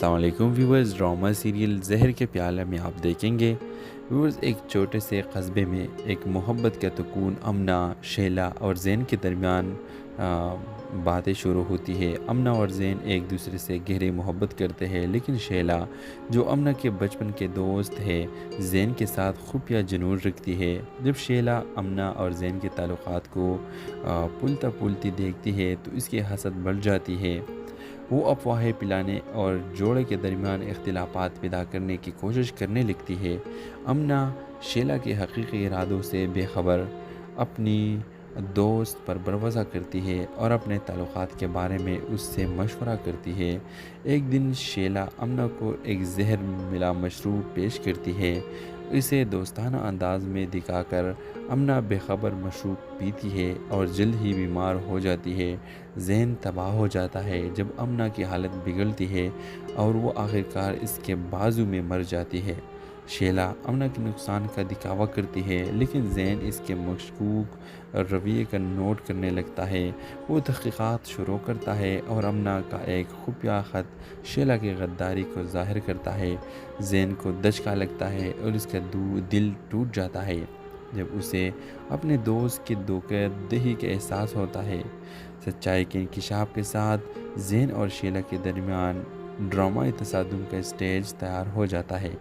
السلام علیکم viewers, drama serial زہر کے پیالے میں آپ دیکھیں گے ویورز ایک چھوٹے سے قصبے میں ایک محبت کا سکون امنا، شیلا اور زین کے درمیان باتیں شروع ہوتی ہے۔ امنا اور زین ایک دوسرے سے گہری محبت کرتے ہیں، لیکن شیلا جو امنا کے بچپن کے دوست ہے زین کے ساتھ خفیہ جنون رکھتی ہے۔ جب شیلا امنا اور زین کے تعلقات کو پلتا پلتی دیکھتی ہے تو اس کی حسد بڑھ جاتی ہے۔ وہ افواہیں پلانے اور جوڑے کے درمیان اختلافات پیدا کرنے کی کوشش کرنے لگتی ہے۔ امنا شیلا کے حقیقی ارادوں سے بے خبر اپنی دوست پر بھروسہ کرتی ہے اور اپنے تعلقات کے بارے میں اس سے مشورہ کرتی ہے۔ ایک دن شیلا امنا کو ایک زہر ملا مشروب پیش کرتی ہے۔ اسے دوستانہ انداز میں دکھا کر امنا بے خبر مشروب پیتی ہے اور جلد ہی بیمار ہو جاتی ہے۔ ذہن تباہ ہو جاتا ہے جب امنا کی حالت بگڑتی ہے اور وہ آخرکار اس کے بازو میں مر جاتی ہے۔ شیلا امنا کے نقصان کا دکھاوا کرتی ہے، لیکن زین اس کے مشکوک رویے کا نوٹ کرنے لگتا ہے۔ وہ تحقیقات شروع کرتا ہے اور امنا کا ایک خفیہ خط شیلا کی غداری کو ظاہر کرتا ہے۔ زین کو دھچکا لگتا ہے اور اس کا دل ٹوٹ جاتا ہے جب اسے اپنے دوست کی دھوکہ دہی کا احساس ہوتا ہے۔ سچائی کے انکشاف کے ساتھ زین اور شیلا کے درمیان ڈرامائی تصادم کا اسٹیج تیار ہو جاتا ہے۔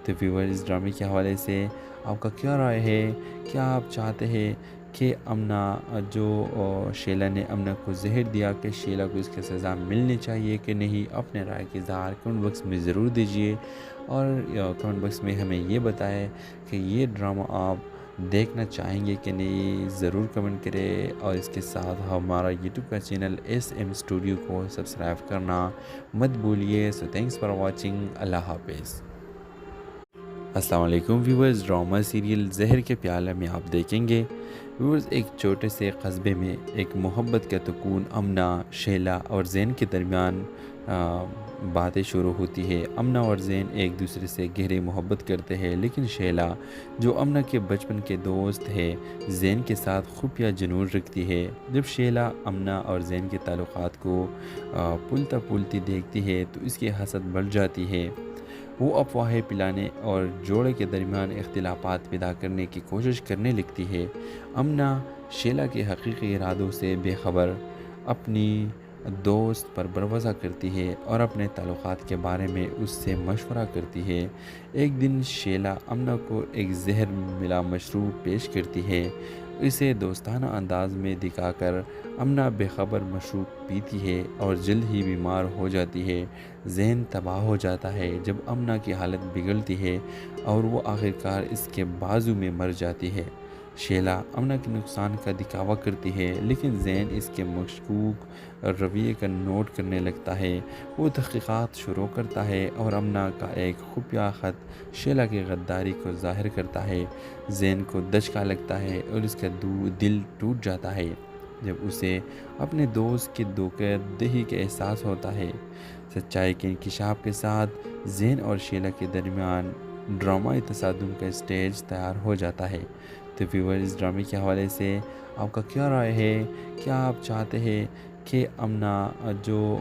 تو ویور اس ڈرامے کے حوالے سے آپ کا کیا رائے ہے؟ کیا آپ چاہتے ہیں کہ امنا جو شیلا نے امنا کو زہر دیا کہ شیلا کو اس کی سزا ملنی چاہیے کہ نہیں؟ اپنے رائے کی اظہار کمنٹ باکس میں ضرور دیجیے، اور کمنٹ باکس میں ہمیں یہ بتائیں کہ یہ ڈرامہ آپ دیکھنا چاہیں گے کہ نہیں، ضرور کمنٹ کریں، اور اس کے ساتھ ہمارا یوٹیوب کا چینل SM اسٹوڈیو کو سبسکرائب کرنا مت بھولیے۔ سو تھینکس فار واچنگ، اللہ حافظ۔ السلام علیکم ویورز، ڈرامہ سیریل زہر کے پیالے میں آپ دیکھیں گے ویورز ایک چھوٹے سے قصبے میں ایک محبت کا سکون امنا، شیلا اور زین کے درمیان باتیں شروع ہوتی ہے۔ امنا اور زین ایک دوسرے سے گہری محبت کرتے ہیں، لیکن شیلا جو امنا کے بچپن کے دوست ہے زین کے ساتھ خفیہ جنون رکھتی ہے۔ جب شیلا امنا اور زین کے تعلقات کو پلتا پلتی دیکھتی ہے تو اس کی حسد بڑھ جاتی ہے۔ وہ افواہیں پلانے اور جوڑے کے درمیان اختلافات پیدا کرنے کی کوشش کرنے لگتی ہے۔ امنا شیلا کے حقیقی ارادوں سے بے خبر اپنی دوست پر بھروسہ کرتی ہے اور اپنے تعلقات کے بارے میں اس سے مشورہ کرتی ہے۔ ایک دن شیلا امنا کو ایک زہر ملا مشروب پیش کرتی ہے۔ اسے دوستانہ انداز میں دکھا کر امنا بے خبر مشروب پیتی ہے اور جلد ہی بیمار ہو جاتی ہے۔ ذہن تباہ ہو جاتا ہے جب امنا کی حالت بگڑتی ہے اور وہ آخرکار اس کے بازو میں مر جاتی ہے۔ شیلا امنا کے نقصان کا دکھاوا کرتی ہے، لیکن زین اس کے مشکوک رویے کا نوٹ کرنے لگتا ہے۔ وہ تحقیقات شروع کرتا ہے اور امنا کا ایک خفیہ خط شیلا کی غداری کو ظاہر کرتا ہے۔ زین کو دھچکا لگتا ہے اور اس کا دل ٹوٹ جاتا ہے جب اسے اپنے دوست کی دھوکہ دہی کا احساس ہوتا ہے۔ سچائی کے انکشاف کے ساتھ زین اور شیلا کے درمیان ڈرامائی تصادم کا اسٹیج تیار ہو جاتا ہے۔ تو ویور اس ڈرامے کے حوالے سے آپ کا کیا رائے ہے؟ کیا آپ چاہتے ہیں کہ امنا جو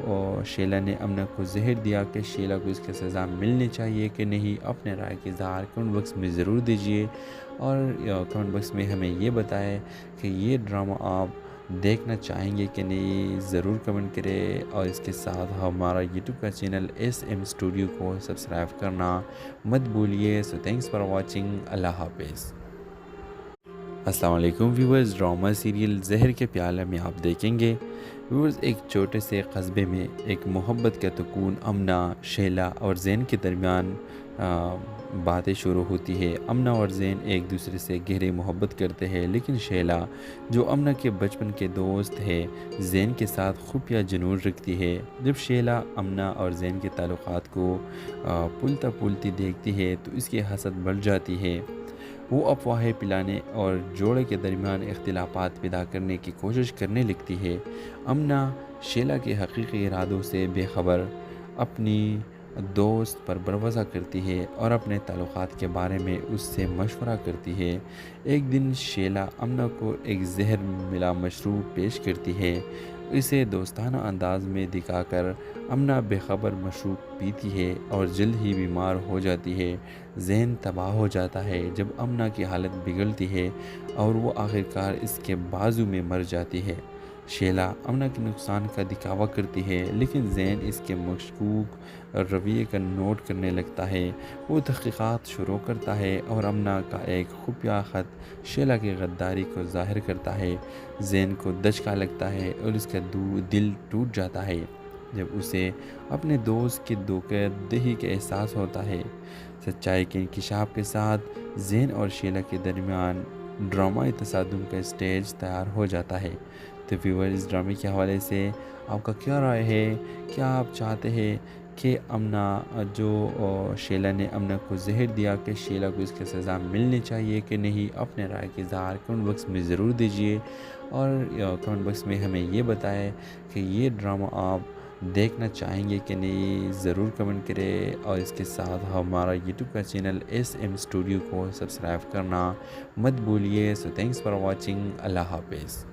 شیلا نے امنا کو زہر دیا کہ شیلا کو اس کی سزا ملنی چاہیے کہ نہیں؟ اپنے رائے کی اظہار کمنٹ باکس میں ضرور دیجیے، اور کمنٹ باکس میں ہمیں یہ بتائیں کہ یہ ڈرامہ آپ دیکھنا چاہیں گے کہ نہیں، ضرور کمنٹ کریں، اور اس کے ساتھ ہمارا یوٹیوب کا چینل SM اسٹوڈیو کو سبسکرائب کرنا مت بھولیے۔ سو تھینکس فار واچنگ، اللہ حافظ۔ السلام علیکم ویورز، ڈرامہ سیریل زہر کے پیالے میں آپ دیکھیں گے ویورز ایک چھوٹے سے قصبے میں ایک محبت کا سکون امنا، شیلا اور زین کے درمیان باتیں شروع ہوتی ہے۔ امنا اور زین ایک دوسرے سے گہری محبت کرتے ہیں، لیکن شیلا جو امنا کے بچپن کے دوست ہے زین کے ساتھ خفیہ جنون رکھتی ہے۔ جب شیلا امنا اور زین کے تعلقات کو پلتا پلتی دیکھتی ہے تو اس کی حسد بڑھ جاتی ہے۔ وہ افواہیں پلانے اور جوڑے کے درمیان اختلافات پیدا کرنے کی کوشش کرنے لگتی ہے۔ امنا شیلا کے حقیقی ارادوں سے بے خبر اپنی دوست پر بھروسہ کرتی ہے اور اپنے تعلقات کے بارے میں اس سے مشورہ کرتی ہے۔ ایک دن شیلا امنا کو ایک زہر ملا مشروب پیش کرتی ہے۔ اسے دوستانہ انداز میں دکھا کر امنا بے خبر مشروب پیتی ہے اور جلد ہی بیمار ہو جاتی ہے۔ ذہن تباہ ہو جاتا ہے جب امنا کی حالت بگڑتی ہے اور وہ آخرکار اس کے بازو میں مر جاتی ہے۔ شیلا امنا کے نقصان کا دکھاوا کرتی ہے لیکن زین اس کے مشکوک رویے کا نوٹ کرنے لگتا ہے۔ وہ تحقیقات شروع کرتا ہے اور امنا کا ایک خفیہ خط شیلا کی غداری کو ظاہر کرتا ہے۔ زین کو دھچکا لگتا ہے اور اس کا دل ٹوٹ جاتا ہے جب اسے اپنے دوست کی دھوکہ دہی کا احساس ہوتا ہے۔ سچائی کے انکشاف کے ساتھ زین اور شیلا کے درمیان ڈرامائی تصادم کا اسٹیج تیار ہو جاتا ہے۔ تو ویور اس ڈرامے کے حوالے سے آپ کا کیا رائے ہے؟ کیا آپ چاہتے ہیں کہ امنا شیلا نے امنا کو زہر دیا کہ شیلا کو اس کی سزا ملنی چاہیے کہ نہیں؟ اپنے رائے کے اظہار کمنٹ باکس میں ضرور دیجیے اور کمنٹ باکس میں ہمیں یہ بتائیں کہ یہ ڈرامہ آپ دیکھنا چاہیں گے کہ نہیں، ضرور کمنٹ کریں اور اس کے ساتھ ہمارا یوٹیوب کا چینل SM اسٹوڈیو کو سبسکرائب کرنا مت بھولیے۔ سو تھینکس فار واچنگ۔ اللہ حافظ۔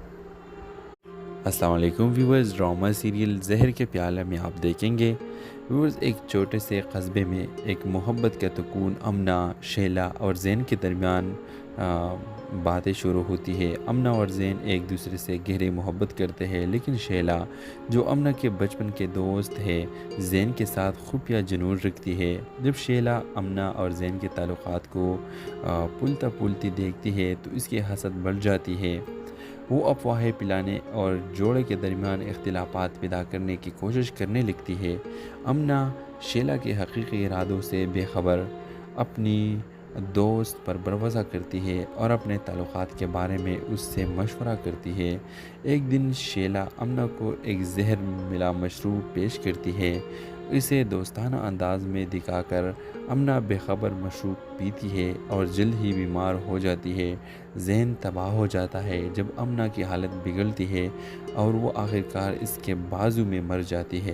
السلام علیکم ویورز، ڈرامہ سیریل زہر کے پیالے میں آپ دیکھیں گے ویورز ایک چھوٹے سے قصبے میں ایک محبت کا سکون امنا، شیلا اور زین کے درمیان باتیں شروع ہوتی ہے۔ امنا اور زین ایک دوسرے سے گہری محبت کرتے ہیں لیکن شیلا جو امنا کے بچپن کے دوست ہے زین کے ساتھ خفیہ جنون رکھتی ہے۔ جب شیلا امنا اور زین کے تعلقات کو پھولتا پھولتی دیکھتی ہے تو اس کی حسد بڑھ جاتی ہے۔ وہ افواہیں پلانے اور جوڑے کے درمیان اختلافات پیدا کرنے کی کوشش کرنے لگتی ہے۔ امنا شیلا کے حقیقی ارادوں سے بے خبر اپنی دوست پر بھروسہ کرتی ہے اور اپنے تعلقات کے بارے میں اس سے مشورہ کرتی ہے۔ ایک دن شیلا امنا کو ایک زہر ملا مشروب پیش کرتی ہے۔ اسے دوستانہ انداز میں دکھا کر امنا بے خبر مشروب پیتی ہے اور جلد ہی بیمار ہو جاتی ہے۔ ذہن تباہ ہو جاتا ہے جب امنا کی حالت بگڑتی ہے اور وہ آخرکار اس کے بازو میں مر جاتی ہے۔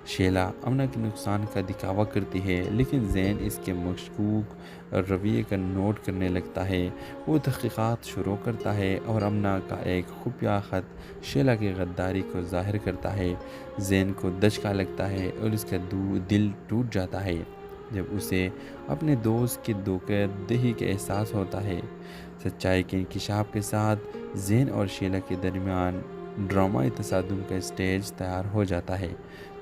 شیلا امنا کے نقصان کا دکھاوا کرتی ہے لیکن زین اس کے مشکوک رویے کا نوٹ کرنے لگتا ہے۔ وہ تحقیقات شروع کرتا ہے اور امنا کا ایک خفیہ خط شیلا کی غداری کو ظاہر کرتا ہے۔ زین کو دھچکا لگتا ہے اور اس کا دل ٹوٹ جاتا ہے جب اسے اپنے دوست کی دھوکہ دہی کا احساس ہوتا ہے۔ سچائی کے انکشاف کے ساتھ زین اور شیلا کے درمیان ڈرامائی تصادم کا اسٹیج تیار ہو جاتا ہے۔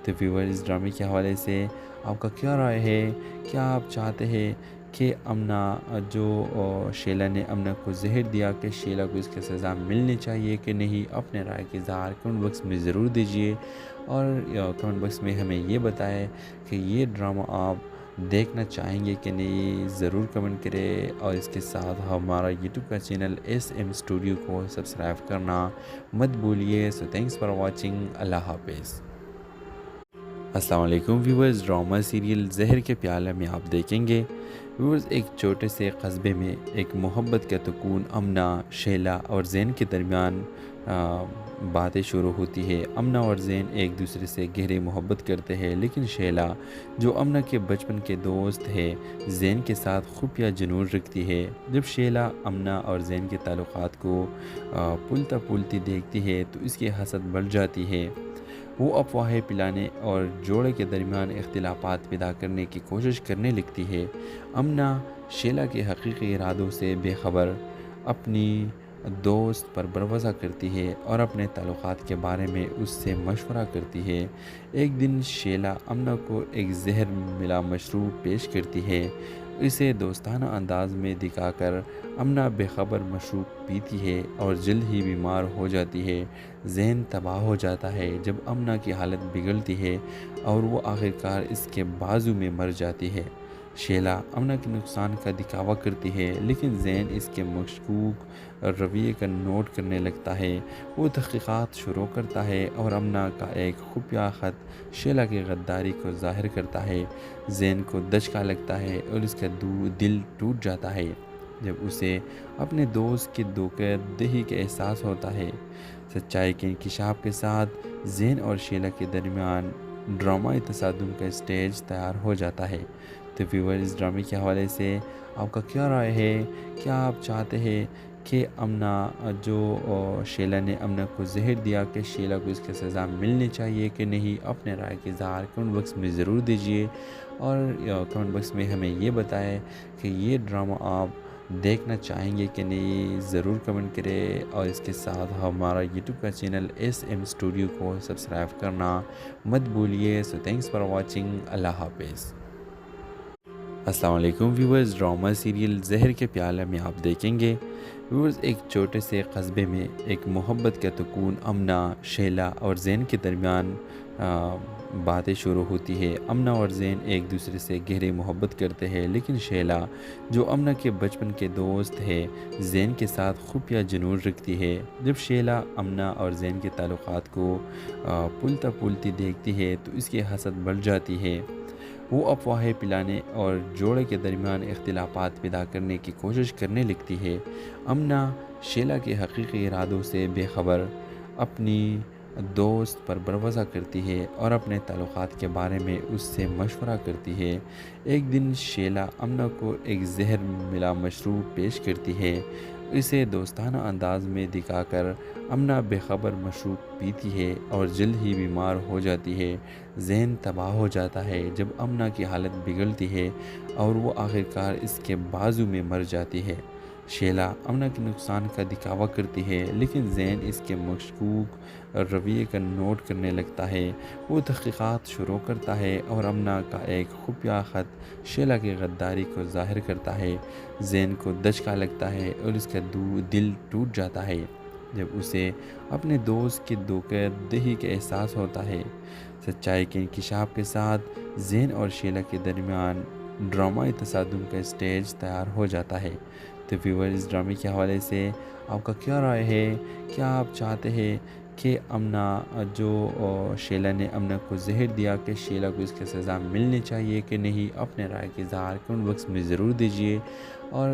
تو ویور اس ڈرامے کے حوالے سے آپ کا کیا رائے ہے؟ کیا آپ چاہتے ہیں کہ امنا شیلا نے امنا کو زہر دیا کہ شیلا کو اس کی سزا ملنی چاہیے کہ نہیں؟ اپنے رائے کے اظہار کمنٹ باکس میں ضرور دیجیے اور کمنٹ باکس میں ہمیں یہ بتائیں کہ یہ ڈرامہ آپ دیکھنا چاہیں گے کہ نہیں، ضرور کمنٹ کریں اور اس کے ساتھ ہمارا یوٹیوب کا چینل SM اسٹوڈیو کو سبسکرائب کرنا مت بھولیے۔ سو تھینکس فار واچنگ۔ اللہ حافظ۔ السلام علیکم ویورز، ڈرامہ سیریل زہر کے پیالے میں آپ دیکھیں گے ویورز ایک چھوٹے سے قصبے میں ایک محبت کا سکون امنا، شیلا اور زین کے درمیان باتیں شروع ہوتی ہے۔ امنا اور زین ایک دوسرے سے گہری محبت کرتے ہیں لیکن شیلا جو امنا کے بچپن کے دوست ہے زین کے ساتھ خفیہ جنون رکھتی ہے۔ جب شیلا امنا اور زین کے تعلقات کو پھولتا پھولتی دیکھتی ہے تو اس کی حسد بڑھ جاتی ہے۔ وہ افواہیں پلانے اور جوڑے کے درمیان اختلافات پیدا کرنے کی کوشش کرنے لگتی ہے۔ امنا شیلا کے حقیقی ارادوں سے بے خبر اپنی دوست پر بھروسہ کرتی ہے اور اپنے تعلقات کے بارے میں اس سے مشورہ کرتی ہے۔ ایک دن شیلا امنا کو ایک زہر ملا مشروب پیش کرتی ہے۔ اسے دوستانہ انداز میں دکھا کر امنا بے خبر مشروب پیتی ہے اور جلد ہی بیمار ہو جاتی ہے۔ ذہن تباہ ہو جاتا ہے جب امنا کی حالت بگڑتی ہے اور وہ آخرکار اس کے بازو میں مر جاتی ہے۔ شیلا امنا کے نقصان کا دکھاوا کرتی ہے لیکن زین اس کے مشکوک رویے کا نوٹ کرنے لگتا ہے۔ وہ تحقیقات شروع کرتا ہے اور امنا کا ایک خفیہ خط شیلا کی غداری کو ظاہر کرتا ہے۔ زین کو دھچکا لگتا ہے اور اس کا دل ٹوٹ جاتا ہے جب اسے اپنے دوست کی دھوکہ دہی کا احساس ہوتا ہے۔ سچائی کے انکشاف کے ساتھ زین اور شیلا کے درمیان ڈرامائی تصادم کا اسٹیج تیار ہو جاتا ہے۔ تو ویور اس ڈرامے کے حوالے سے آپ کا کیا رائے ہے؟ کیا آپ چاہتے ہیں کہ امنا شیلا نے امنا کو زہر دیا کہ شیلا کو اس کی سزا ملنی چاہیے کہ نہیں، اپنے رائے کے اظہار کمنٹ باکس میں ضرور دیجیے، اور کمنٹ باکس میں ہمیں یہ بتائیں کہ یہ ڈرامہ آپ دیکھنا چاہیں گے کہ نہیں، ضرور کمنٹ کریں، اور اس کے ساتھ ہمارا یوٹیوب کا چینل SM اسٹوڈیو کو سبسکرائب کرنا مت بھولیے۔ سو تھینکس فار واچنگ، اللہ حافظ۔ السلام علیکم ویورز، ڈرامہ سیریل زہر کے پیالے میں آپ دیکھیں گے ویورز، ایک چھوٹے سے قصبے میں ایک محبت کا سکون امنا، شیلا اور زین کے درمیان باتیں شروع ہوتی ہے۔ امنا اور زین ایک دوسرے سے گہری محبت کرتے ہیں، لیکن شیلا جو امنا کے بچپن کے دوست ہے زین کے ساتھ خفیہ جنون رکھتی ہے۔ جب شیلا امنا اور زین کے تعلقات کو پلتا پلتی دیکھتی ہے تو اس کی حسد بڑھ جاتی ہے۔ وہ افواہیں پھیلانے اور جوڑے کے درمیان اختلافات پیدا کرنے کی کوشش کرنے لگتی ہے۔ امنا شیلا کے حقیقی ارادوں سے بے خبر اپنی دوست پر بھروسہ کرتی ہے اور اپنے تعلقات کے بارے میں اس سے مشورہ کرتی ہے۔ ایک دن شیلا امنا کو ایک زہر ملا مشروب پیش کرتی ہے۔ اسے دوستانہ انداز میں دکھا کر امنا بے خبر مشروب پیتی ہے اور جلد ہی بیمار ہو جاتی ہے۔ ذہن تباہ ہو جاتا ہے جب امنا کی حالت بگڑتی ہے اور وہ آخرکار اس کے بازو میں مر جاتی ہے۔ شیلا امنا کے نقصان کا دکھاوا کرتی ہے، لیکن زین اس کے مشکوک رویے کا نوٹ کرنے لگتا ہے۔ وہ تحقیقات شروع کرتا ہے اور امنا کا ایک خفیہ خط شیلا کی غداری کو ظاہر کرتا ہے۔ زین کو دھچکا لگتا ہے اور اس کا دل ٹوٹ جاتا ہے جب اسے اپنے دوست کی دھوکہ دہی کا احساس ہوتا ہے۔ سچائی کے انکشاف کے ساتھ زین اور شیلا کے درمیان ڈرامائی تصادم کا اسٹیج تیار ہو جاتا ہے۔ تو ویور، اس ڈرامے کے حوالے سے آپ کا کیا رائے ہے؟ کیا آپ چاہتے ہیں کہ شیلا نے امنا کو زہر دیا کہ شیلا کو اس کی سزا ملنی چاہیے کہ نہیں، اپنے رائے کے اظہار کمنٹ باکس میں ضرور دیجیے، اور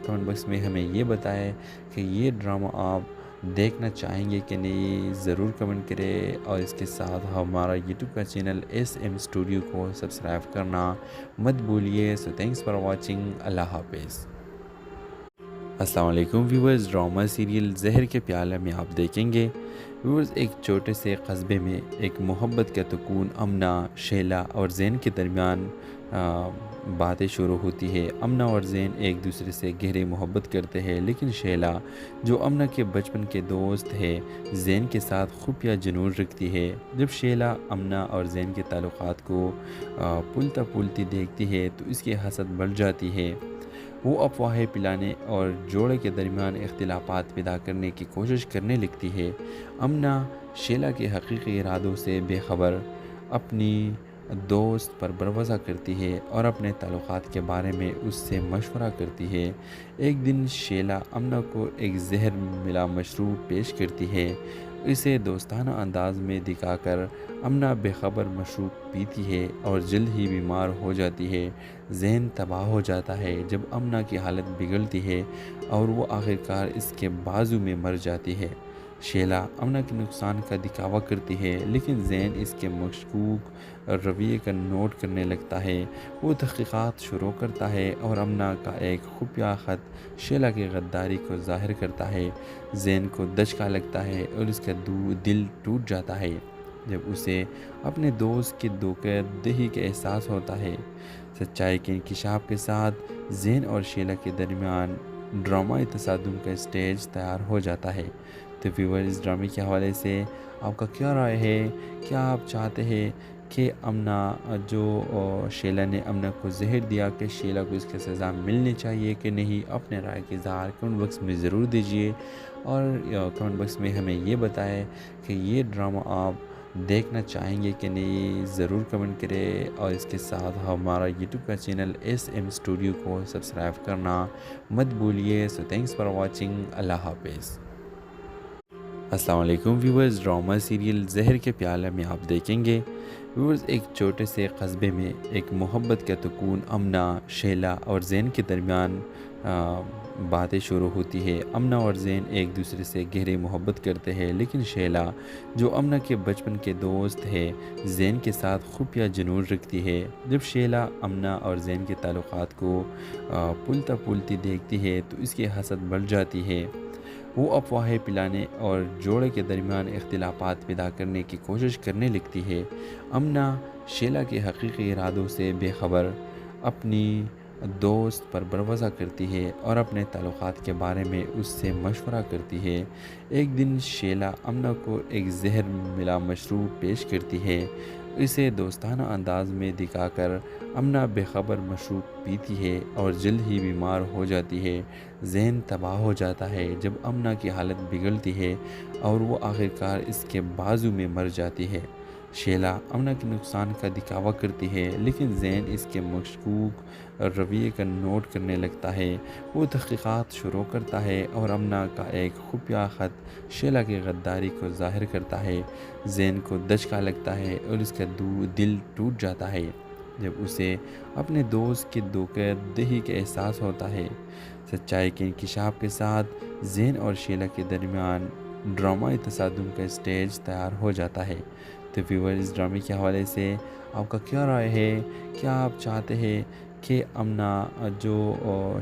کمنٹ باکس میں ہمیں یہ بتائیں کہ یہ ڈرامہ آپ دیکھنا چاہیں گے کہ نہیں، ضرور کمنٹ کریں، اور اس کے ساتھ ہمارا یوٹیوب کا چینل SM اسٹوڈیو کو سبسکرائب کرنا مت بھولیے۔ سو تھینکس فار واچنگ، اللہ حافظ۔ السلام علیکم ویورز، ڈرامہ سیریل زہر کے پیالے میں آپ دیکھیں گے ویورز، ایک چھوٹے سے قصبے میں ایک محبت کا سکون امنا، شیلا اور زین کے درمیان باتیں شروع ہوتی ہے۔ امنا اور زین ایک دوسرے سے گہری محبت کرتے ہیں، لیکن شیلا جو امنا کے بچپن کے دوست ہے زین کے ساتھ خفیہ جنون رکھتی ہے۔ جب شیلا امنا اور زین کے تعلقات کو پلتا پلتی دیکھتی ہے تو اس کی حسد بڑھ جاتی ہے۔ وہ افواہیں پھیلانے اور جوڑے کے درمیان اختلافات پیدا کرنے کی کوشش کرنے لگتی ہے۔ امنا شیلا کے حقیقی ارادوں سے بے خبر اپنی دوست پر بھروسہ کرتی ہے اور اپنے تعلقات کے بارے میں اس سے مشورہ کرتی ہے۔ ایک دن شیلا امنا کو ایک زہر ملا مشروب پیش کرتی ہے۔ اسے دوستانہ انداز میں دکھا کر امنا بے خبر مشروب پیتی ہے اور جلد ہی بیمار ہو جاتی ہے۔ ذہن تباہ ہو جاتا ہے جب امنا کی حالت بگڑتی ہے اور وہ آخرکار اس کے بازو میں مر جاتی ہے۔ شیلا امنا کے نقصان کا دکھاوا کرتی ہے، لیکن زین اس کے مشکوک رویے کا نوٹ کرنے لگتا ہے۔ وہ تحقیقات شروع کرتا ہے اور امنا کا ایک خفیہ خط شیلا کی غداری کو ظاہر کرتا ہے۔ زین کو دھچکا لگتا ہے اور اس کا دل ٹوٹ جاتا ہے جب اسے اپنے دوست کی دھوکہ دہی کا احساس ہوتا ہے۔ سچائی کے انکشاف کے ساتھ زین اور شیلا کے درمیان ڈرامائی تصادم کا اسٹیج تیار ہو جاتا ہے۔ تو ویور، اس ڈرامے کے حوالے سے آپ کا کیا رائے ہے؟ کیا آپ چاہتے ہیں کہ شیلا نے امنا کو زہر دیا کہ شیلا کو اس کی سزا ملنی چاہیے کہ نہیں، اپنے رائے کے اظہار کمنٹ باکس میں ضرور دیجیے، اور کمنٹ باکس میں ہمیں یہ بتائیں کہ یہ ڈرامہ آپ دیکھنا چاہیں گے کہ نہیں، ضرور کمنٹ کریں، اور اس کے ساتھ ہمارا یوٹیوب کا چینل SM اسٹوڈیو کو سبسکرائب کرنا مت بھولیے۔ سو تھینکس فار واچنگ، اللہ حافظ۔ السلام علیکم ویورز، ڈرامہ سیریل زہر کے پیالے میں آپ دیکھیں گے ویورز ایک چھوٹے سے قصبے میں ایک محبت کا سکون امنا، شیلا اور زین کے درمیان باتیں شروع ہوتی ہے۔ امنا اور زین ایک دوسرے سے گہری محبت کرتے ہیں، لیکن شیلا جو امنا کے بچپن کے دوست ہے زین کے ساتھ خفیہ جنون رکھتی ہے۔ جب شیلا امنا اور زین کے تعلقات کو پلتا پلتی دیکھتی ہے تو اس کی حسد بڑھ جاتی ہے۔ وہ افواہیں پلانے اور جوڑے کے درمیان اختلافات پیدا کرنے کی کوشش کرنے لگتی ہے۔ امنا شیلا کے حقیقی ارادوں سے بے خبر اپنی دوست پر بھروسہ کرتی ہے اور اپنے تعلقات کے بارے میں اس سے مشورہ کرتی ہے۔ ایک دن شیلا امنا کو ایک زہر ملا مشروب پیش کرتی ہے۔ اسے دوستانہ انداز میں دکھا کر امنا بے خبر مشروب پیتی ہے اور جلد ہی بیمار ہو جاتی ہے۔ ذہن تباہ ہو جاتا ہے جب امنا کی حالت بگڑتی ہے اور وہ آخرکار اس کے بازو میں مر جاتی ہے۔ شیلا امنا کے نقصان کا دکھاوا کرتی ہے، لیکن زین اس کے مشکوک رویے کا نوٹ کرنے لگتا ہے۔ وہ تحقیقات شروع کرتا ہے اور امنا کا ایک خفیہ خط شیلا کی غداری کو ظاہر کرتا ہے۔ زین کو دھچکا لگتا ہے اور اس کا دل ٹوٹ جاتا ہے جب اسے اپنے دوست کی دھوکہ دہی کا احساس ہوتا ہے۔ سچائی کے انکشاف کے ساتھ زین اور شیلا کے درمیان ڈرامائی تصادم کا اسٹیج تیار ہو جاتا ہے۔ تو ویور، اس ڈرامے کے حوالے سے آپ کا کیا رائے ہے؟ کیا آپ چاہتے ہیں کہ امنا جو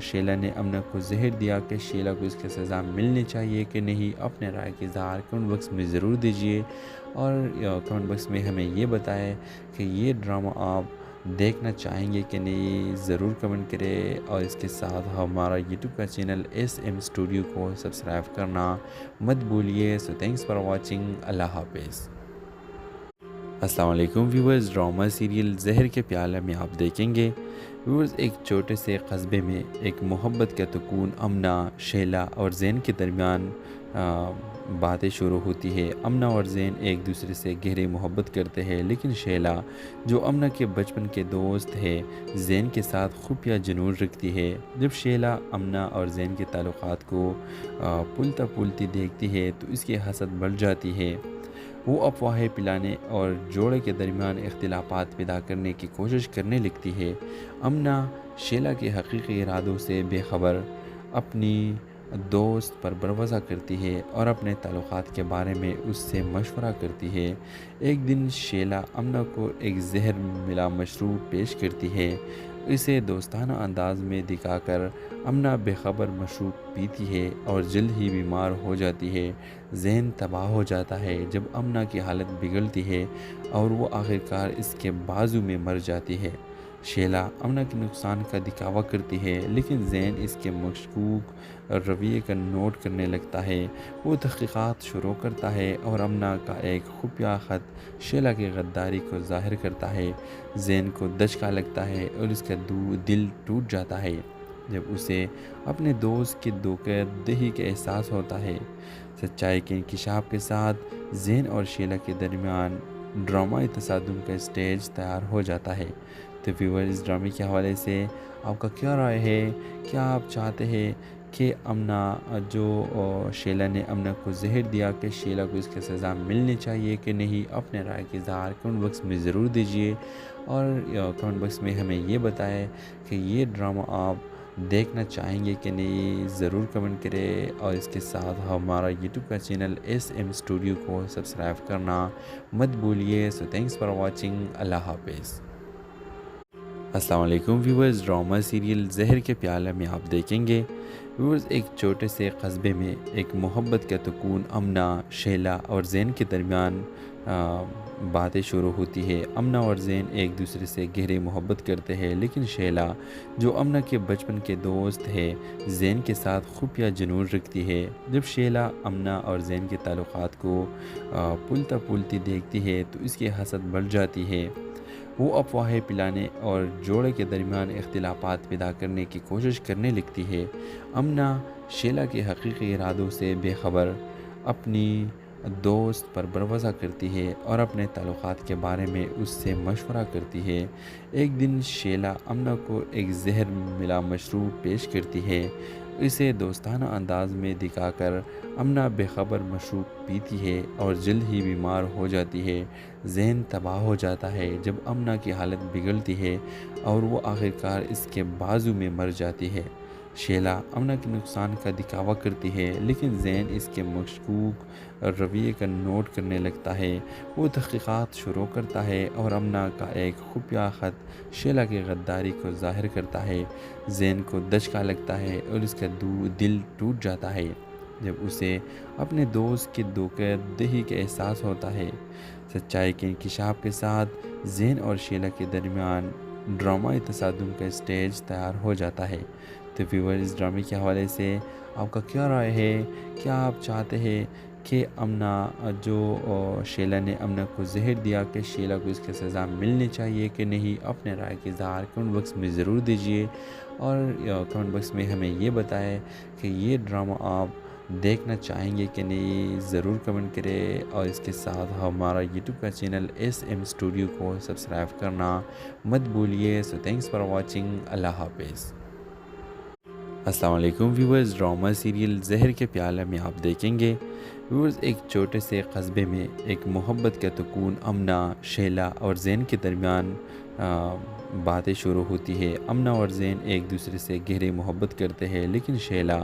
شیلا نے امنا کو زہر دیا کہ شیلا کو اس کی سزا ملنی چاہیے کہ نہیں؟ اپنے رائے کی اظہار کمنٹ باکس میں ضرور دیجیے، اور کمنٹ باکس میں ہمیں یہ بتائیں کہ یہ ڈرامہ آپ دیکھنا چاہیں گے کہ نہیں، ضرور کمنٹ کریں، اور اس کے ساتھ ہمارا یوٹیوب کا چینل SM اسٹوڈیو کو سبسکرائب کرنا مت بھولیے۔ سو تھینکس فار واچنگ، اللہ حافظ۔ السلام علیکم ویورز، ڈرامہ سیریل زہر کے پیالے میں آپ دیکھیں گے ویورز ایک چھوٹے سے قصبے میں ایک محبت کا سکون امنا، شیلا اور زین کے درمیان باتیں شروع ہوتی ہے۔ امنا اور زین ایک دوسرے سے گہری محبت کرتے ہیں، لیکن شیلا جو امنا کے بچپن کے دوست ہے زین کے ساتھ خفیہ جنون رکھتی ہے۔ جب شیلا امنا اور زین کے تعلقات کو پلتا پلتی دیکھتی ہے تو اس کی حسد بڑھ جاتی ہے۔ وہ افواہیں پلانے اور جوڑے کے درمیان اختلافات پیدا کرنے کی کوشش کرنے لگتی ہے۔ امنا شیلا کے حقیقی ارادوں سے بے خبر اپنی دوست پر بھروسہ کرتی ہے اور اپنے تعلقات کے بارے میں اس سے مشورہ کرتی ہے۔ ایک دن شیلا امنا کو ایک زہر ملا مشروب پیش کرتی ہے۔ اسے دوستانہ انداز میں دکھا کر امنا بے خبر مشروب پیتی ہے اور جلد ہی بیمار ہو جاتی ہے۔ ذہن تباہ ہو جاتا ہے جب امنا کی حالت بگڑتی ہے اور وہ آخرکار اس کے بازو میں مر جاتی ہے۔ شیلا امنا کے نقصان کا دکھاوا کرتی ہے، لیکن زین اس کے مشکوک رویے کا نوٹ کرنے لگتا ہے۔ وہ تحقیقات شروع کرتا ہے اور امنا کا ایک خفیہ خط شیلا کی غداری کو ظاہر کرتا ہے۔ زین کو دھچکا لگتا ہے اور اس کا دل ٹوٹ جاتا ہے جب اسے اپنے دوست کی دھوکہ دہی کا احساس ہوتا ہے۔ سچائی کے انکشاف کے ساتھ زین اور شیلا کے درمیان ڈرامائی تصادم کا اسٹیج تیار ہو جاتا ہے۔ تو ویور، اس ڈرامے کے حوالے سے آپ کا کیا رائے ہے؟ کیا آپ چاہتے ہیں کہ امنا جو شیلا نے امنا کو زہر دیا کہ شیلا کو اس کی سزا ملنی چاہیے کہ نہیں؟ اپنے رائے کی اظہار کمنٹ باکس میں ضرور دیجیے، اور کمنٹ باکس میں ہمیں یہ بتائیں کہ یہ ڈرامہ آپ دیکھنا چاہیں گے کہ نہیں، ضرور کمنٹ کریں، اور اس کے ساتھ ہمارا یوٹیوب کا چینل SM اسٹوڈیو کو سبسکرائب کرنا مت بھولیے۔ سو تھینکس فار واچنگ، اللہ حافظ۔ السلام علیکم ویورز، ڈرامہ سیریل زہر کے پیالے میں آپ دیکھیں گے ویورز ایک چھوٹے سے قصبے میں ایک محبت کا سکون امنا، شیلا اور زین کے درمیان باتیں شروع ہوتی ہے۔ امنا اور زین ایک دوسرے سے گہری محبت کرتے ہیں، لیکن شیلا جو امنا کے بچپن کے دوست ہے زین کے ساتھ خفیہ جنون رکھتی ہے۔ جب شیلا امنا اور زین کے تعلقات کو پلتا پلتی دیکھتی ہے تو اس کی حسد بڑھ جاتی ہے۔ وہ افواہیں پلانے اور جوڑے کے درمیان اختلافات پیدا کرنے کی کوشش کرنے لگتی ہے۔ امنا شیلا کے حقیقی ارادوں سے بے خبر اپنی دوست پر بھروسہ کرتی ہے اور اپنے تعلقات کے بارے میں اس سے مشورہ کرتی ہے۔ ایک دن شیلا امنا کو ایک زہر ملا مشروب پیش کرتی ہے۔ اسے دوستانہ انداز میں دکھا کر امنا بے خبر مشروب پیتی ہے اور جلد ہی بیمار ہو جاتی ہے۔ ذہن تباہ ہو جاتا ہے جب امنا کی حالت بگڑتی ہے اور وہ آخرکار اس کے بازو میں مر جاتی ہے۔ شیلا امنا کے نقصان کا دکھاوا کرتی ہے لیکن زین اس کے مشکوک رویے کا نوٹ کرنے لگتا ہے۔ وہ تحقیقات شروع کرتا ہے اور امنا کا ایک خفیہ خط شیلا کی غداری کو ظاہر کرتا ہے۔ زین کو دھچکا لگتا ہے اور اس کا دل ٹوٹ جاتا ہے جب اسے اپنے دوست کی دھوکہ دہی کا احساس ہوتا ہے۔ سچائی کے انکشاف کے ساتھ زین اور شیلا کے درمیان ڈرامائی تصادم کا اسٹیج تیار ہو جاتا ہے۔ تو ویور اس ڈرامے کے حوالے سے آپ کا کیا رائے ہے؟ کیا آپ چاہتے ہیں کہ امنا جو شیلا نے امنا کو زہر دیا کہ شیلا کو اس کی سزا ملنی چاہیے کہ نہیں؟ اپنے رائے کے اظہار کمنٹ باکس میں ضرور دیجیے اور کمنٹ باکس میں ہمیں یہ بتائیں کہ یہ ڈرامہ آپ دیکھنا چاہیں گے کہ نہیں، ضرور کمنٹ کریں اور اس کے ساتھ ہمارا یوٹیوب کا چینل ایس ایم اسٹوڈیو کو سبسکرائب کرنا مت بھولیے۔ سو تھینکس فار واچنگ، اللہ حافظ۔ السلام علیکم ویورز، ڈرامہ سیریل زہر کے پیالے میں آپ دیکھیں گے ویورز ایک چھوٹے سے قصبے میں ایک محبت کا سکون امنا، شیلا اور زین کے درمیان باتیں شروع ہوتی ہے۔ امنا اور زین ایک دوسرے سے گہری محبت کرتے ہیں لیکن شیلا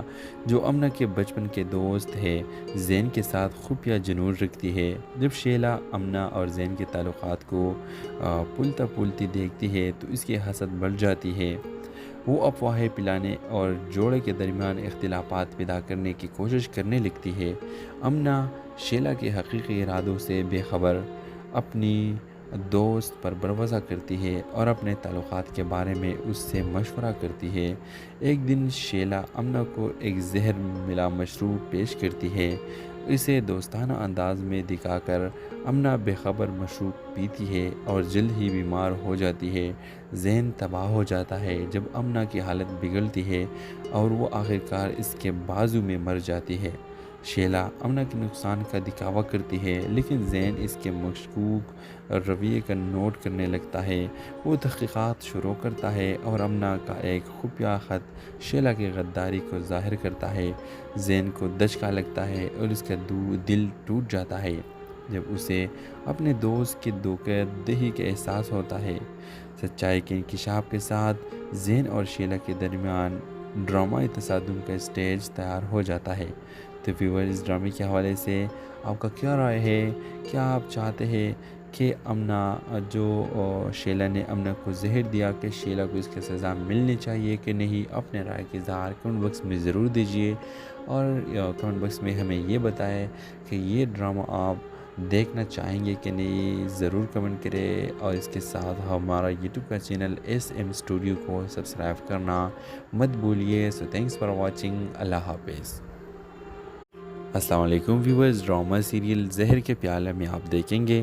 جو امنا کے بچپن کے دوست ہے زین کے ساتھ خفیہ جنون رکھتی ہے۔ جب شیلا امنا اور زین کے تعلقات کو پلتا پلتی دیکھتی ہے تو اس کی حسد بڑھ جاتی ہے۔ وہ افواہیں پلانے اور جوڑے کے درمیان اختلافات پیدا کرنے کی کوشش کرنے لگتی ہے۔ امنا شیلا کے حقیقی ارادوں سے بے خبر اپنی دوست پر بھروسہ کرتی ہے اور اپنے تعلقات کے بارے میں اس سے مشورہ کرتی ہے۔ ایک دن شیلا امنا کو ایک زہر ملا مشروب پیش کرتی ہے۔ اسے دوستانہ انداز میں دکھا کر امنا بے خبر مشروب پیتی ہے اور جلد ہی بیمار ہو جاتی ہے۔ ذہن تباہ ہو جاتا ہے جب امنا کی حالت بگڑتی ہے اور وہ آخرکار اس کے بازو میں مر جاتی ہے۔ شیلا امنا کے نقصان کا دکھاوا کرتی ہے لیکن زین اس کے مشکوک رویے کا نوٹ کرنے لگتا ہے۔ وہ تحقیقات شروع کرتا ہے اور امنا کا ایک خفیہ خط شیلا کی غداری کو ظاہر کرتا ہے۔ زین کو دھچکا لگتا ہے اور اس کا دل ٹوٹ جاتا ہے جب اسے اپنے دوست کی دھوکہ دہی کا احساس ہوتا ہے۔ سچائی کے انکشاف کے ساتھ زین اور شیلا کے درمیان ڈرامائی تصادم کا اسٹیج تیار ہو جاتا ہے۔ تو ویور اس ڈرامے کے حوالے سے آپ کا کیا رائے ہے؟ کیا آپ چاہتے ہیں کہ امنا جو شیلا نے امنا کو زہر دیا کہ شیلا کو اس کی سزا ملنی چاہیے کہ نہیں؟ اپنے رائے کے اظہار کمنٹ باکس میں ضرور دیجیے اور کمنٹ باکس میں ہمیں یہ بتائیں کہ یہ ڈرامہ آپ دیکھنا چاہیں گے کہ نہیں، ضرور کمنٹ کریں اور اس کے ساتھ ہمارا یوٹیوب کا چینل ایس ایم اسٹوڈیو کو سبسکرائب کرنا مت بھولیے۔ سو تھینکس فار واچنگ، اللہ حافظ۔ السلام علیکم ویورز، ڈرامہ سیریل زہر کے پیالے میں آپ دیکھیں گے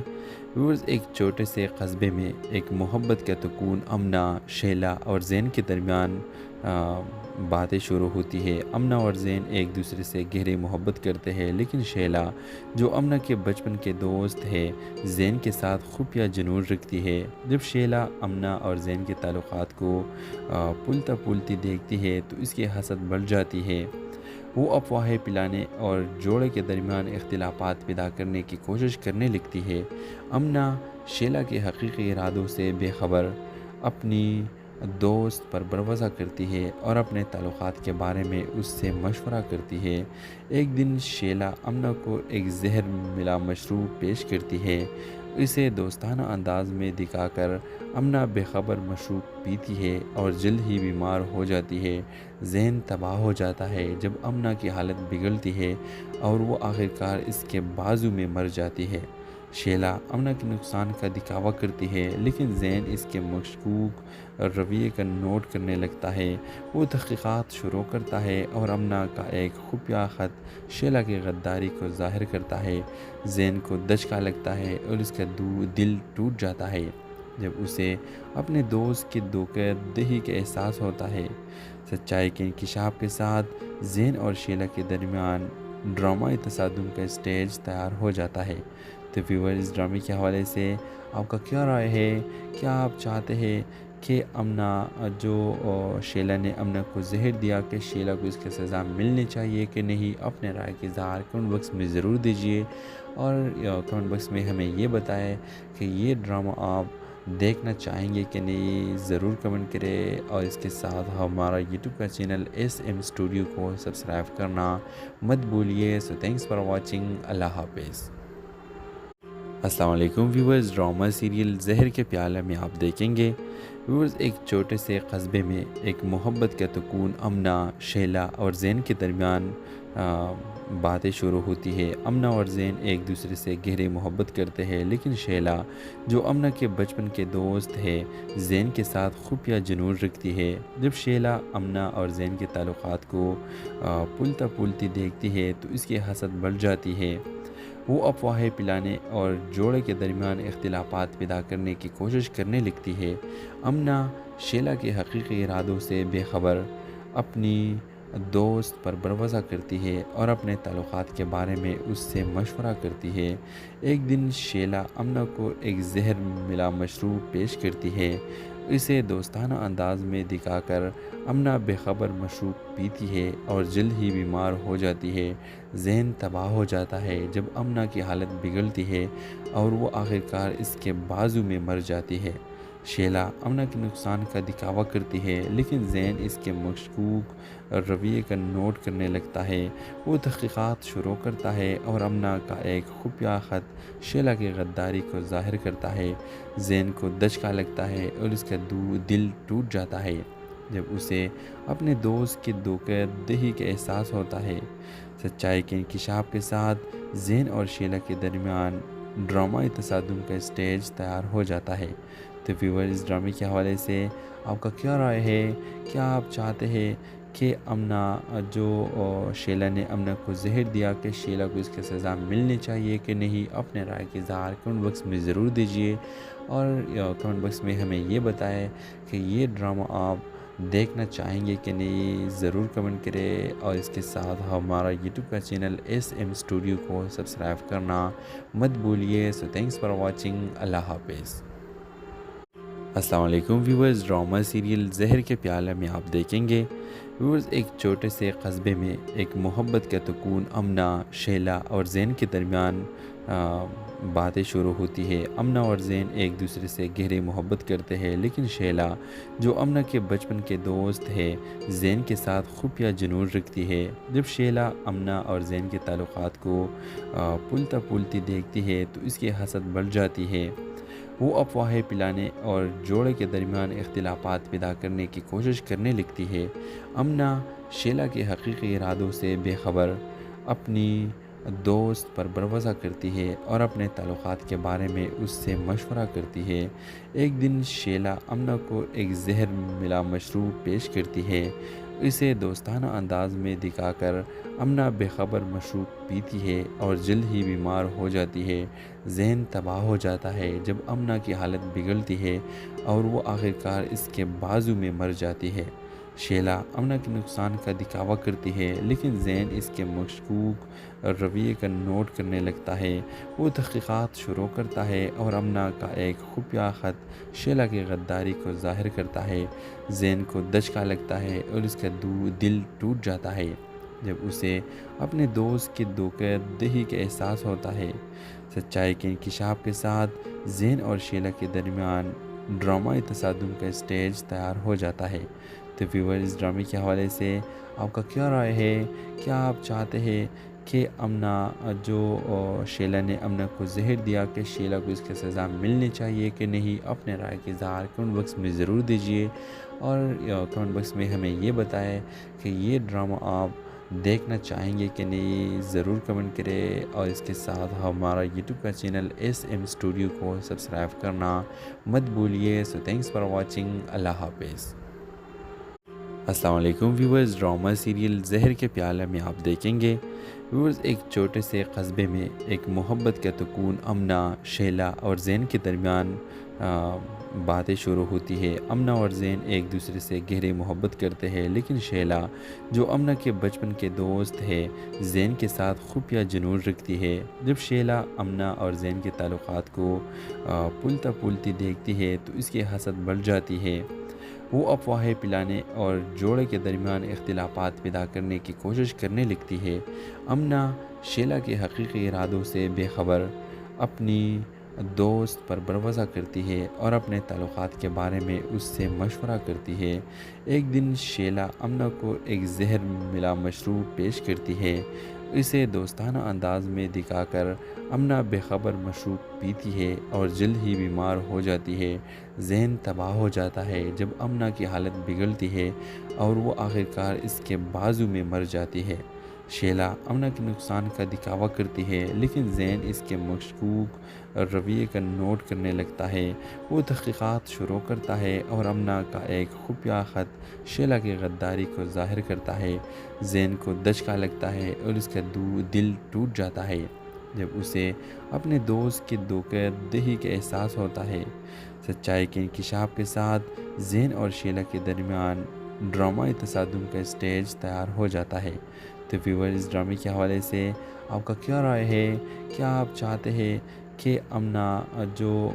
ویورز ایک چھوٹے سے قصبے میں ایک محبت کا سکون امنا، شیلا اور زین کے درمیان باتیں شروع ہوتی ہے۔ امنا اور زین ایک دوسرے سے گہری محبت کرتے ہیں لیکن شیلا جو امنا کے بچپن کے دوست ہے زین کے ساتھ خفیہ جنون رکھتی ہے۔ جب شیلا امنا اور زین کے تعلقات کو پلتا پلتی دیکھتی ہے تو اس کی حسد بڑھ جاتی ہے۔ وہ افواہیں پلانے اور جوڑے کے درمیان اختلافات پیدا کرنے کی کوشش کرنے لگتی ہے۔ امنا شیلا کے حقیقی ارادوں سے بے خبر اپنی دوست پر بھروسہ کرتی ہے اور اپنے تعلقات کے بارے میں اس سے مشورہ کرتی ہے۔ ایک دن شیلا امنا کو ایک زہر ملا مشروب پیش کرتی ہے۔ اسے دوستانہ انداز میں دکھا کر امنا بے خبر مشروب پیتی ہے اور جلد ہی بیمار ہو جاتی ہے۔ ذہن تباہ ہو جاتا ہے جب امنا کی حالت بگڑتی ہے اور وہ آخرکار اس کے بازو میں مر جاتی ہے۔ شیلا امنا کے نقصان کا دکھاوا کرتی ہے لیکن زین اس کے مشکوک رویے کا نوٹ کرنے لگتا ہے۔ وہ تحقیقات شروع کرتا ہے اور امنا کا ایک خفیہ خط شیلا کی غداری کو ظاہر کرتا ہے۔ زین کو دھچکا لگتا ہے اور اس کا دل ٹوٹ جاتا ہے جب اسے اپنے دوست کی دھوکہ دہی کا احساس ہوتا ہے۔ سچائی کے انکشاف کے ساتھ زین اور شیلا کے درمیان ڈرامائی تصادم کا اسٹیج تیار ہو جاتا ہے۔ تو ویور اس ڈرامے کے حوالے سے آپ کا کیا رائے ہے؟ کیا آپ چاہتے ہیں کہ امنا شیلا نے امنا کو زہر دیا کہ شیلا کو اس کی سزا ملنی چاہیے کہ نہیں، اپنے رائے کی اظہار کمنٹ باکس میں ضرور دیجیے، اور کمنٹ باکس میں ہمیں یہ بتائیں کہ یہ ڈرامہ آپ دیکھنا چاہیں گے کہ نہیں، ضرور کمنٹ کریں، اور اس کے ساتھ ہمارا یوٹیوب کا چینل SM اسٹوڈیو کو سبسکرائب کرنا مت بھولیے۔ سو تھینکس فار واچنگ، اللہ حافظ۔ السلام علیکم ویورز، ڈرامہ سیریل زہر کے پیالے میں آپ دیکھیں گے ویورز، ایک چھوٹے سے قصبے میں ایک محبت کا سکون امنا، شیلا اور زین کے درمیان باتیں شروع ہوتی ہے۔ امنا اور زین ایک دوسرے سے گہری محبت کرتے ہیں، لیکن شیلا جو امنا کے بچپن کے دوست ہے زین کے ساتھ خفیہ جنون رکھتی ہے۔ جب شیلا امنا اور زین کے تعلقات کو پھولتا پھولتی دیکھتی ہے تو اس کی حسد بڑھ جاتی ہے۔ وہ افواہیں پلانے اور جوڑے کے درمیان اختلافات پیدا کرنے کی کوشش کرنے لگتی ہے۔ امنا شیلا کے حقیقی ارادوں سے بے خبر اپنی دوست پر بھروسہ کرتی ہے اور اپنے تعلقات کے بارے میں اس سے مشورہ کرتی ہے۔ ایک دن شیلا امنا کو ایک زہر ملا مشروب پیش کرتی ہے۔ اسے دوستانہ انداز میں دکھا کر امنا بے خبر مشروب پیتی ہے اور جلد ہی بیمار ہو جاتی ہے۔ ذہن تباہ ہو جاتا ہے جب امنا کی حالت بگڑتی ہے اور وہ آخرکار اس کے بازو میں مر جاتی ہے۔ شیلا امنا کے نقصان کا دکھاوا کرتی ہے، لیکن زین اس کے مشکوک رویے کا نوٹ کرنے لگتا ہے۔ وہ تحقیقات شروع کرتا ہے اور امنا کا ایک خفیہ خط شیلا کی غداری کو ظاہر کرتا ہے۔ زین کو دھچکا لگتا ہے اور اس کا دل ٹوٹ جاتا ہے جب اسے اپنے دوست کی دھوکہ دہی کا احساس ہوتا ہے۔ سچائی کے انکشاف کے ساتھ زین اور شیلا کے درمیان ڈرامائی تصادم کا اسٹیج تیار ہو جاتا ہے۔ تو ویور، اس ڈرامے کے حوالے سے آپ کا کیا رائے ہے؟ کیا آپ چاہتے ہیں کہ امنا شیلا نے امنا کو زہر دیا کہ شیلا کو اس کی سزا ملنی چاہیے کہ نہیں، اپنے رائے کی اظہار کمنٹ باکس میں ضرور دیجیے، اور کمنٹ باکس میں ہمیں یہ بتائیں کہ یہ ڈرامہ آپ دیکھنا چاہیں گے کہ نہیں، ضرور کمنٹ کریں، اور اس کے ساتھ ہمارا یوٹیوب کا چینل SM اسٹوڈیو کو سبسکرائب کرنا مت بھولیے۔ سو تھینکس فار واچنگ، اللہ حافظ۔ السلام علیکم ویورز، ڈرامہ سیریل زہر کے پیالے میں آپ دیکھیں گے ویورز، ایک چھوٹے سے قصبے میں ایک محبت کا سکون امنا، شیلا اور زین کے درمیان باتیں شروع ہوتی ہے۔ امنا اور زین ایک دوسرے سے گہری محبت کرتے ہیں، لیکن شیلا جو امنا کے بچپن کے دوست ہے زین کے ساتھ خفیہ جنون رکھتی ہے۔ جب شیلا امنا اور زین کے تعلقات کو پھولتا پھولتی دیکھتی ہے تو اس کی حسد بڑھ جاتی ہے۔ وہ افواہیں پلانے اور جوڑے کے درمیان اختلافات پیدا کرنے کی کوشش کرنے لگتی ہے۔ امنا شیلا کے حقیقی ارادوں سے بے خبر اپنی دوست پر بھروسہ کرتی ہے اور اپنے تعلقات کے بارے میں اس سے مشورہ کرتی ہے۔ ایک دن شیلا امنا کو ایک زہر ملا مشروب پیش کرتی ہے۔ اسے دوستانہ انداز میں دکھا کر امنا بے خبر مشروب پیتی ہے اور جلد ہی بیمار ہو جاتی ہے۔ ذہن تباہ ہو جاتا ہے جب امنا کی حالت بگڑتی ہے اور وہ آخرکار اس کے بازو میں مر جاتی ہے۔ شیلا امنا کے نقصان کا دکھاوا کرتی ہے، لیکن زین اس کے مشکوک رویے کا نوٹ کرنے لگتا ہے۔ وہ تحقیقات شروع کرتا ہے اور امنا کا ایک خفیہ خط شیلا کی غداری کو ظاہر کرتا ہے۔ زین کو دھچکا لگتا ہے اور اس کا دل ٹوٹ جاتا ہے جب اسے اپنے دوست کی دھوکہ دہی کا احساس ہوتا ہے۔ سچائی کے انکشاف کے ساتھ زین اور شیلا کے درمیان ڈرامائی تصادم کا اسٹیج تیار ہو جاتا ہے۔ تو ویور، اس ڈرامے کے حوالے سے آپ کا کیا رائے ہے؟ کیا آپ چاہتے ہیں کہ امنا شیلا نے امنا کو زہر دیا کہ شیلا کو اس کی سزا ملنی چاہیے کہ نہیں، اپنے رائے کی اظہار کمنٹ باکس میں ضرور دیجیے، اور کمنٹ باکس میں ہمیں یہ بتائیں کہ یہ ڈرامہ آپ دیکھنا چاہیں گے کہ نہیں، ضرور کمنٹ کریں، اور اس کے ساتھ ہمارا یوٹیوب کا چینل SM اسٹوڈیو کو سبسکرائب کرنا مت بھولیے۔ سو تھینکس فار واچنگ، اللہ حافظ۔ السلام علیکم ویورز، ڈرامہ سیریل زہر کے پیالے میں آپ دیکھیں گے ویورز ایک چھوٹے سے قصبے میں ایک محبت کا سکون امنا، شیلا اور زین کے درمیان باتیں شروع ہوتی ہے۔ امنا اور زین ایک دوسرے سے گہری محبت کرتے ہیں، لیکن شیلا جو امنا کے بچپن کے دوست ہے زین کے ساتھ خفیہ جنون رکھتی ہے۔ جب شیلا امنا اور زین کے تعلقات کو پلتا پلتی دیکھتی ہے تو اس کی حسد بڑھ جاتی ہے۔ وہ افواہیں پلانے اور جوڑے کے درمیان اختلافات پیدا کرنے کی کوشش کرنے لگتی ہے۔ امنا شیلا کے حقیقی ارادوں سے بے خبر اپنی دوست پر بھروسہ کرتی ہے اور اپنے تعلقات کے بارے میں اس سے مشورہ کرتی ہے۔ ایک دن شیلا امنا کو ایک زہر ملا مشروب پیش کرتی ہے۔ اسے دوستانہ انداز میں دکھا کر امنا بے خبر مشروب پیتی ہے اور جلد ہی بیمار ہو جاتی ہے۔ ذہن تباہ ہو جاتا ہے جب امنا کی حالت بگڑتی ہے اور وہ آخرکار اس کے بازو میں مر جاتی ہے۔ شیلا امنا کے نقصان کا دکھاوا کرتی ہے، لیکن زین اس کے مشکوک رویے کا نوٹ کرنے لگتا ہے۔ وہ تحقیقات شروع کرتا ہے اور امنا کا ایک خفیہ خط شیلا کی غداری کو ظاہر کرتا ہے۔ زین کو دھچکا لگتا ہے اور اس کا دل ٹوٹ جاتا ہے جب اسے اپنے دوست کی دھوکہ دہی کا احساس ہوتا ہے۔ سچائی کے انکشاف کے ساتھ زین اور شیلا کے درمیان ڈرامائی تصادم کا اسٹیج تیار ہو جاتا ہے۔ تو ویور، اس ڈرامے کے حوالے سے آپ کا کیا رائے ہے؟ کیا آپ چاہتے ہیں کہ امنا جو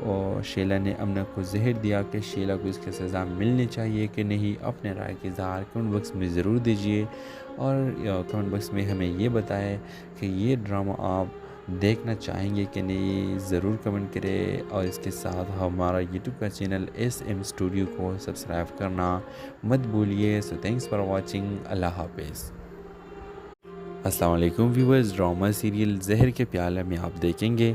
شیلا نے امنا کو زہر دیا کہ شیلا کو اس کی سزا ملنی چاہیے کہ نہیں؟ اپنے رائے کے اظہار کمنٹ باکس میں ضرور دیجیے، اور کمنٹ باکس میں ہمیں یہ بتائیں کہ یہ ڈرامہ آپ دیکھنا چاہیں گے کہ نہیں، ضرور کمنٹ کریں، اور اس کے ساتھ ہمارا یوٹیوب کا چینل SM اسٹوڈیو کو سبسکرائب کرنا مت بھولیے۔ سو تھینکس فار واچنگ، اللہ حافظ۔ السلام علیکم ویورز، ڈرامہ سیریل زہر کے پیالے میں آپ دیکھیں گے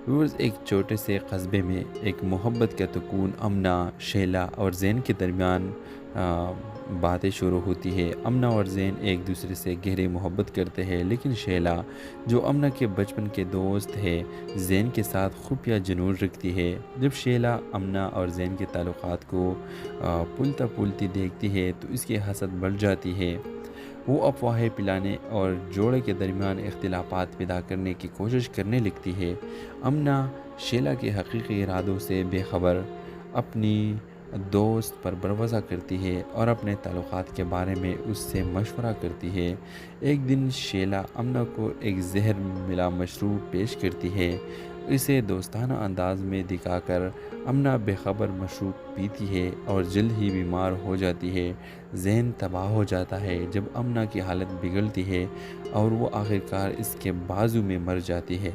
ویورز ایک چھوٹے سے قصبے میں ایک محبت کا سکون امنا، شیلا اور زین کے درمیان باتیں شروع ہوتی ہے۔ امنا اور زین ایک دوسرے سے گہری محبت کرتے ہیں، لیکن شیلا جو امنا کے بچپن کے دوست ہے زین کے ساتھ خفیہ جنون رکھتی ہے۔ جب شیلا امنا اور زین کے تعلقات کو پلتا پلتی دیکھتی ہے تو اس کی حسد بڑھ جاتی ہے۔ وہ افواہیں پلانے اور جوڑے کے درمیان اختلافات پیدا کرنے کی کوشش کرنے لگتی ہے۔ امنا شیلا کے حقیقی ارادوں سے بے خبر اپنی دوست پر بھروسہ کرتی ہے اور اپنے تعلقات کے بارے میں اس سے مشورہ کرتی ہے۔ ایک دن شیلا امنا کو ایک زہر ملا مشروب پیش کرتی ہے۔ اسے دوستانہ انداز میں دکھا کر امنا بے خبر مشروب پیتی ہے اور جلد ہی بیمار ہو جاتی ہے۔ ذہن تباہ ہو جاتا ہے جب امنا کی حالت بگڑتی ہے اور وہ آخرکار اس کے بازو میں مر جاتی ہے۔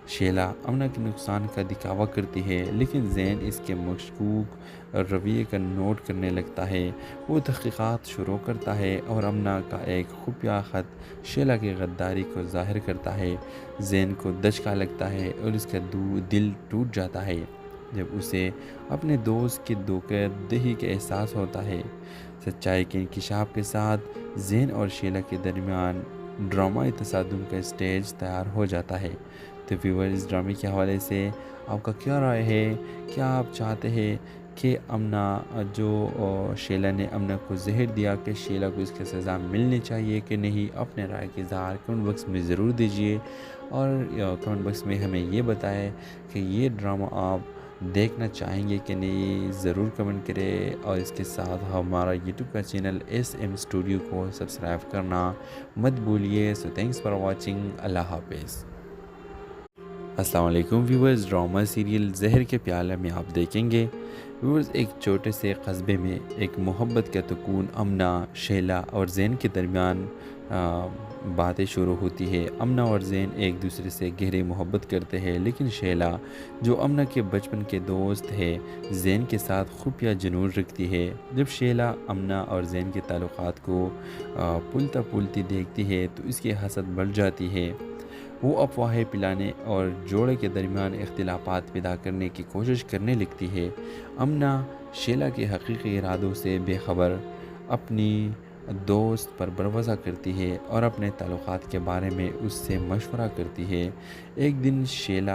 شیلا امنا کے نقصان کا دکھاوا کرتی ہے، لیکن زین اس کے مشکوک رویے کا نوٹ کرنے لگتا ہے۔ وہ تحقیقات شروع کرتا ہے اور امنا کا ایک خفیہ خط شیلا کی غداری کو ظاہر کرتا ہے۔ زین کو دھچکا لگتا ہے اور اس کا دل ٹوٹ جاتا ہے جب اسے اپنے دوست کی دھوکہ دہی کا احساس ہوتا ہے۔ سچائی کے انکشاف کے ساتھ زین اور شیلا کے درمیان ڈرامائی تصادم کا اسٹیج تیار ہو جاتا ہے۔ تو ویور، اس ڈرامے کے حوالے سے آپ کا کیا رائے ہے؟ کیا آپ چاہتے ہیں کہ امنا جو شیلا نے امنا کو زہر دیا کہ شیلا کو اس کی سزا ملنی چاہیے کہ نہیں؟ اپنے رائے کے اظہار کمنٹ باکس میں ضرور دیجیے، اور کمنٹ باکس میں ہمیں یہ بتائیں کہ یہ ڈرامہ آپ دیکھنا چاہیں گے کہ نہیں، ضرور کمنٹ کریں، اور اس کے ساتھ ہمارا یوٹیوب کا چینل SM اسٹوڈیو کو سبسکرائب کرنا مت بھولیے۔ سو تھینکس فار واچنگ، اللہ حافظ۔ السلام علیکم ویورز، ڈرامہ سیریل زہر کے پیالے میں آپ دیکھیں گے ویورز ایک چھوٹے سے قصبے میں ایک محبت کا سکون امنا، شیلا اور زین کے درمیان باتیں شروع ہوتی ہے۔ امنا اور زین ایک دوسرے سے گہری محبت کرتے ہیں، لیکن شیلا جو امنا کے بچپن کے دوست ہے زین کے ساتھ خفیہ جنون رکھتی ہے۔ جب شیلا امنا اور زین کے تعلقات کو پلتا پلتی دیکھتی ہے تو اس کی حسد بڑھ جاتی ہے۔ وہ افواہیں پلانے اور جوڑے کے درمیان اختلافات پیدا کرنے کی کوشش کرنے لگتی ہے۔ امنا شیلا کے حقیقی ارادوں سے بے خبر اپنی دوست پر بھروسہ کرتی ہے اور اپنے تعلقات کے بارے میں اس سے مشورہ کرتی ہے۔ ایک دن شیلا